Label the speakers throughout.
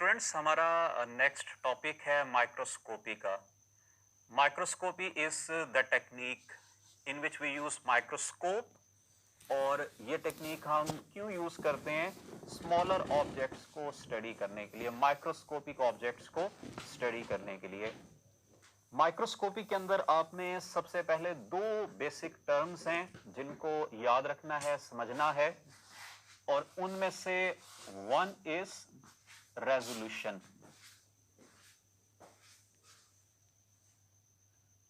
Speaker 1: Students हमारा next topic है microscopy का। Microscopy is the technique in which we use microscope. और ये टेक्निक हम क्यों यूज करते हैं? स्मॉलर ऑब्जेक्ट्स को स्टडी करने के लिए, माइक्रोस्कोपिक ऑब्जेक्ट्स को स्टडी करने के लिए। माइक्रोस्कोपी के अंदर आपने सबसे पहले दो बेसिक टर्म्स हैं जिनको याद रखना है, समझना है, और उनमें से वन इज रेजोल्यूशन,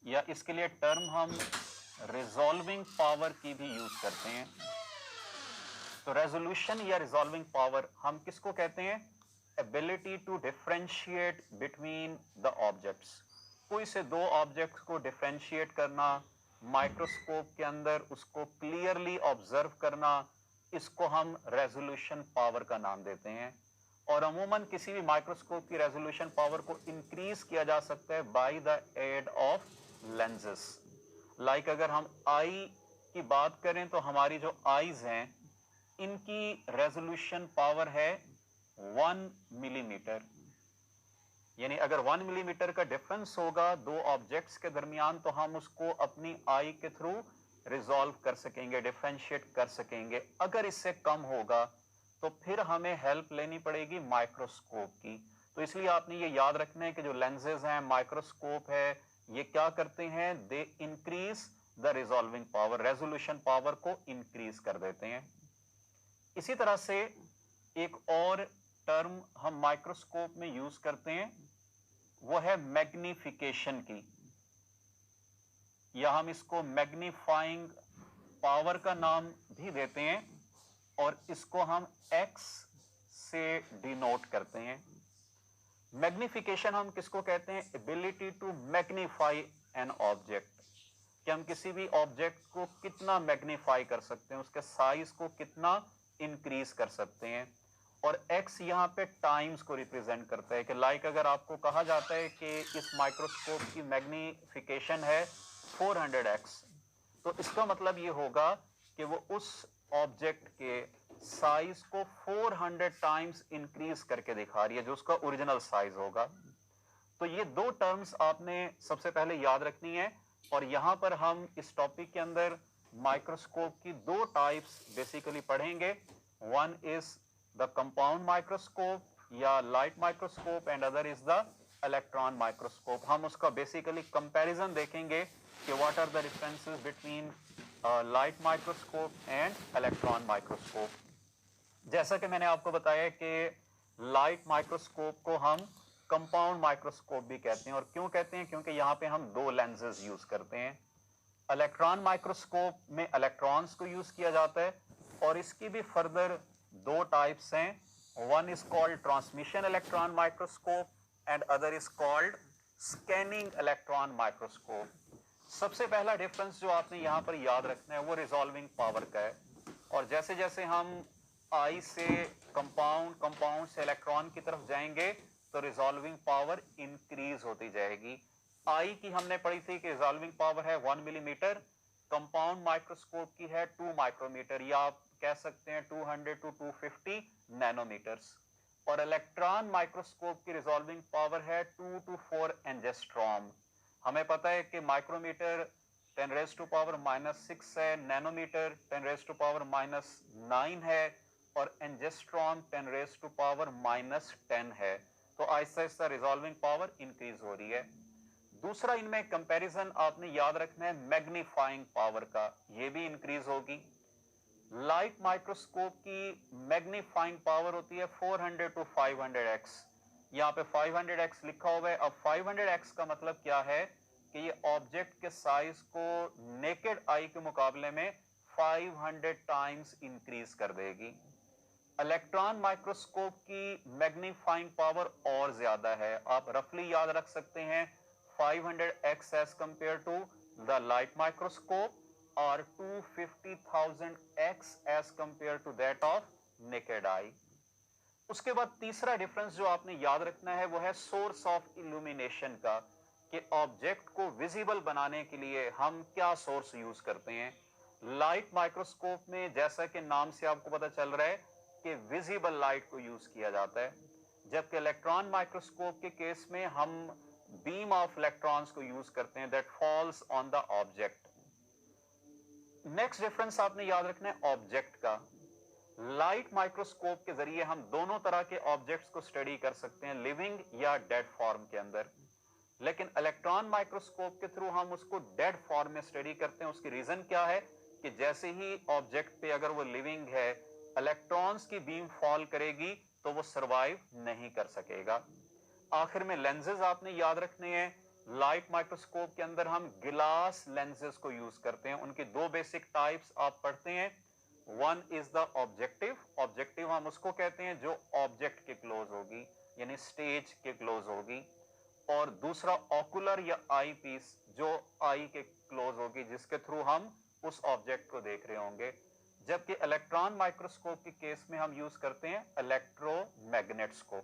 Speaker 1: या इसके लिए टर्म हम रिजॉल्विंग पावर की भी यूज करते हैं। तो रेजोल्यूशन या रिजॉल्विंग पावर हम किसको कहते हैं? Ability to differentiate between the objects. कोई से दो ऑब्जेक्ट्स को डिफरेंशिएट करना, माइक्रोस्कोप के अंदर उसको क्लियरली ऑब्जर्व करना, इसको हम रेजोल्यूशन पावर का नाम देते हैं। और अमूमन किसी भी माइक्रोस्कोप की रेजोल्यूशन पावर को इंक्रीज किया जा सकता है by the aid of lenses. Like अगर हम आई की बात करें तो हमारी जो आईज हैं इनकी रेजोल्यूशन पावर है 1 मिलीमीटर। यानी अगर 1 मिलीमीटर का डिफरेंस होगा दो ऑब्जेक्ट्स के दरमियान तो हम उसको अपनी आई के थ्रू रिजॉल्व कर सकेंगे, डिफरेंशिएट कर सकेंगे। अगर इससे कम होगा तो फिर हमें हेल्प लेनी पड़ेगी माइक्रोस्कोप की। तो इसलिए आपने ये याद रखना है कि जो लेंसेज हैं, माइक्रोस्कोप है, ये क्या करते हैं? They increase the resolving power, resolution power को इंक्रीज कर देते हैं। इसी तरह से एक और टर्म हम माइक्रोस्कोप में यूज करते हैं, वो है मैग्निफिकेशन की, या हम इसको मैग्नीफाइंग पावर का नाम भी देते हैं, और इसको हम x से डिनोट करते हैं। मैग्निफिकेशन हम किसको कहते हैं? Ability to magnify an object, कि हम किसी भी ऑब्जेक्ट को कितना मैग्नीफाई कर सकते हैं, उसके साइज को कितना इंक्रीज कर सकते हैं। और x यहाँ पे टाइम्स को रिप्रेजेंट करता है, कि लाइक अगर आपको कहा जाता है कि इस माइक्रोस्कोप की मैग्निफिकेशन है 400x, तो इसका मतलब ये होगा कि वो उस ऑब्जेक्ट के साइज को 400 टाइम्स इंक्रीज करके दिखा रही है, जो उसका ओरिजिनल साइज होगा। तो ये दो टर्म्स आपने सबसे पहले याद रखनी है। और यहां पर हम इस टॉपिक के अंदर माइक्रोस्कोप की दो टाइप्स बेसिकली पढ़ेंगे। One is the compound microscope या light microscope, and other is the electron microscope. हम उसका बेसिकली कंपैरिजन देखेंगे कि what are the differences between light microscope and electron microscope. जैसा कि मैंने आपको बताया कि लाइट माइक्रोस्कोप को हम कंपाउंड माइक्रोस्कोप भी कहते हैं। और क्यों कहते हैं? क्योंकि यहाँ पे हम दो लेंसेज यूज करते हैं। इलेक्ट्रॉन माइक्रोस्कोप में इलेक्ट्रॉन्स को यूज किया जाता है, और इसकी भी फर्दर दो टाइप्स हैं। One is called transmission electron microscope and other is called scanning electron microscope. सबसे पहला डिफरेंस जो आपने यहाँ पर याद रखना है वो रिजॉल्विंग पावर का है। और जैसे जैसे हम आई से कंपाउंड, कंपाउंड से इलेक्ट्रॉन की तरफ जाएंगे तो रिजॉल्विंग पावर इंक्रीज होती जाएगी। आई की हमने पढ़ी थी कि रिजॉल्विंग पावर है 1 मिलीमीटर, कंपाउंड माइक्रोस्कोप की है 2 माइक्रोमीटर, या आप कह सकते हैं 200 टू 250 नैनोमीटर्स। और इलेक्ट्रॉन माइक्रोस्कोप की रिजॉल्विंग पावर है 2 टू 4 एंजेस्ट्रॉम। हमें पता है कि माइक्रोमीटर 10 रेज टू पावर -6 है, नैनोमीटर 10 रेज टू पावर -9 है, और एंजेस्ट्रॉन 10 रेज टू पावर -10 है। तो Aahista Aahista resolving power increase हो रही है। दूसरा इनमें कंपैरिजन आपने याद रखना है मैग्नीफाइंग पावर का, ये भी इंक्रीज होगी। लाइट माइक्रोस्कोप की मैग्नीफाइंग पावर होती है 400 टू 500x। यहाँ पे 500x लिखा हुआ है। अब 500x का मतलब क्या है कि ये ऑब्जेक्ट के साइज को नेकेड आई के मुकाबले में 500 टाइम्स इंक्रीज कर देगी। इलेक्ट्रॉन माइक्रोस्कोप की मैग्नीफाइंग पावर और ज्यादा है। आप रफली याद रख सकते हैं 500x as compare to the light microscope, और 250,000x as compare to that of naked eye. उसके बाद तीसरा डिफरेंस जो आपने याद रखना है वो है सोर्स ऑफ इल्यूमिनेशन का, कि ऑब्जेक्ट को विजिबल बनाने के लिए हम क्या सोर्स यूज करते हैं। लाइट माइक्रोस्कोप में जैसा कि नाम से आपको पता चल रहा है कि विजिबल लाइट को यूज किया जाता है। जबकि इलेक्ट्रॉन माइक्रोस्कोप के केस में हम बीम ऑफ इलेक्ट्रॉन्स को यूज करते हैं that falls on the object. Next difference आपने याद रखना है ऑब्जेक्ट का। लाइट माइक्रोस्कोप के जरिए हम दोनों तरह के ऑब्जेक्ट्स को स्टडी कर सकते हैं, लिविंग या डेड फॉर्म के अंदर, लेकिन इलेक्ट्रॉन माइक्रोस्कोप के थ्रू हम उसको डेड फॉर्म में स्टडी करते हैं। उसकी रीजन क्या है कि जैसे ही ऑब्जेक्ट पे अगर वो लिविंग है, इलेक्ट्रॉन्स की बीम फॉल करेगी तो वो सरवाइव नहीं कर सकेगा। आखिर में लेंसेज आपने याद रखने हैं। लाइट माइक्रोस्कोप के अंदर हम गिलास लेंसेज को यूज करते हैं। उनकी दो बेसिक टाइप्स आप पढ़ते हैं। One is the objective. Objective हम उसको कहते हैं जो ऑब्जेक्ट के क्लोज होगी, यानी स्टेज के क्लोज होगी, और दूसरा ऑकुलर या आई पीस जो आई के क्लोज होगी, जिसके थ्रू हम उस ऑब्जेक्ट को देख रहे होंगे। जबकि इलेक्ट्रॉन माइक्रोस्कोप के केस में हम यूज करते हैं इलेक्ट्रोमैग्नेट्स को।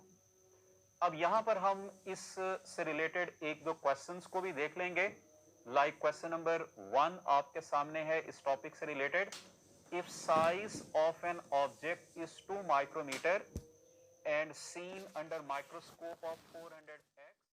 Speaker 1: अब यहां पर हम इस से रिलेटेड एक दो क्वेश्चंस को भी देख लेंगे। लाइक क्वेश्चन नंबर 1 आपके सामने है इस टॉपिक से related. If size of an object is 2 micrometre and seen under microscope of 400